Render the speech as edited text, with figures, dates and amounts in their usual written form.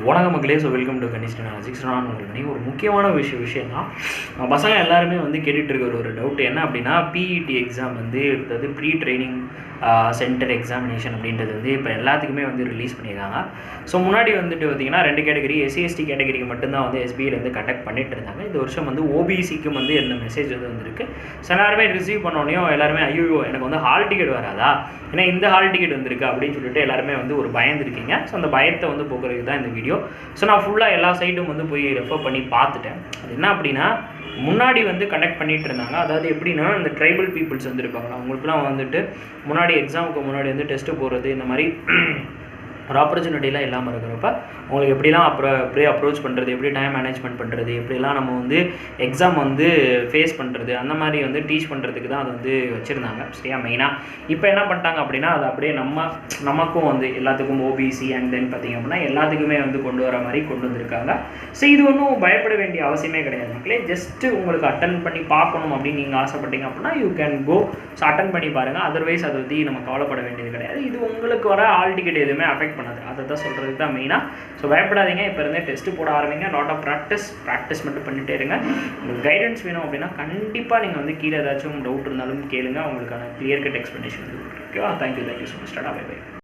வணக்கம் மக்களே. So welcome to kaneeshreenalogics. நான் உங்களுக்கு ஒரு முக்கியமான விஷயம் தான் பசங்க எல்லாருமே வந்து கேட்டுட்டு இருக்கிற ஒரு டவுட் என்ன அப்படின்னா, பிஇடி எக்ஸாம் வந்து அதாவது ப்ரீ ட்ரைனிங் சென்டர் எக்ஸாமினேஷன் அப்படின்றது வந்து இப்போ எல்லாத்துக்குமே வந்து ரிலீஸ் பண்ணியிருக்காங்க. ஸோ முன்னாடி வந்துட்டு பார்த்திங்கன்னா 2 கேட்டகரி, எஸ்சி கேட்டகரிக்கு மட்டும்தான் வந்து எஸ்பிஐலேருந்து கண்டக்ட் பண்ணிட்டு இருந்தாங்க. இந்த வருஷம் வந்து ஓபிசிக்கும் வந்து இந்த மெசேஜ் வந்து வந்திருக்கு. ஸோ எல்லாருமே ரிசீவ் பண்ணோடனே எல்லாருமே ஐயோ எனக்கு வந்து ஹால் டிக்கெட் வராதா, ஏன்னா இந்த ஹால் டிக்கெட் வந்திருக்கு அப்படின்னு சொல்லிட்டு எல்லாருமே வந்து ஒரு பயந்துருக்கீங்க. ஸோ அந்த பயத்தை வந்து போக்குறதுக்கு தான் இந்த வீடியோ. ஸோ நான் ஃபுல்லாக எல்லா சைட்டும் வந்து போய் ரெஃபர் பண்ணி பார்த்துட்டேன். அது என்ன அப்படின்னா, முன்னாடி வந்து கண்டக்ட் பண்ணிகிட்டு இருந்தாங்க. அதாவது எப்படின்னா, இந்த ட்ரைபல் பீப்புள்ஸ் வந்து இருப்பாங்களா, அவங்களுக்குலாம் வந்துட்டு முன்னாடி எக்ஸாமுக்கு முன்னாடி வந்து டெஸ்ட்டு போடுறது இந்த மாதிரி ஒரு ஆப்பர்ச்சுனிட்டிலாம் இல்லாமல் இருக்கிறப்ப உங்களுக்கு எப்படிலாம் அப்படியே அப்ரோச் பண்ணுறது, எப்படி டைம் மேனேஜ்மெண்ட் பண்ணுறது, எப்படிலாம் நம்ம வந்து எக்ஸாம் வந்து ஃபேஸ் பண்ணுறது, அந்த மாதிரி வந்து டீச் பண்ணுறதுக்கு தான் அது வந்து வச்சுருந்தாங்க. சரியா, மெயினாக இப்போ என்ன பண்ணிட்டாங்க அப்படின்னா, அது அப்படியே நமக்கும் வந்து எல்லாத்துக்கும் ஓபிசி அண்ட் தென் பார்த்திங்க அப்படின்னா எல்லாத்துக்குமே வந்து கொண்டு வர மாதிரி கொண்டு வந்திருக்காங்க. ஸோ இது ஒன்றும் பயப்பட வேண்டிய அவசியமே கிடையாது மக்களே. ஜஸ்ட்டு உங்களுக்கு அட்டன் பண்ணி பார்க்கணும் அப்படின்னு நீங்கள் ஆசைப்பட்டீங்க அப்படின்னா you can go. So attend பண்ணி பாருங்கள். அதர்வைஸ் அதை பற்றி நம்ம கவலைப்பட வேண்டியது கிடையாது. இது உங்களுக்கு வர ஹால் டிக்கெட் எதுவுமே அஃபெக்ட் பண்ணாது. அதை தான் சொல்கிறதுக்கு தான் மெயினாக. ஸோ பயப்படாதீங்க. இப்போ இருந்தே டெஸ்ட்டு போட ஆரம்பிங்க. லாட் ஆஃப் ப்ராக்டிஸ் மட்டும் பண்ணிகிட்டே இருங்க. உங்களுக்கு கைடன்ஸ் வேணும் அப்படின்னா கண்டிப்பாக நீங்கள் வந்து கீழே ஏதாச்சும் டவுட் இருந்தாலும் கேளுங்க. உங்களுக்கான கிளியர் கட் எக்ஸ்ப்ளனேஷன் வந்து ஓகேவா. Thank you so much. Tata, bye by.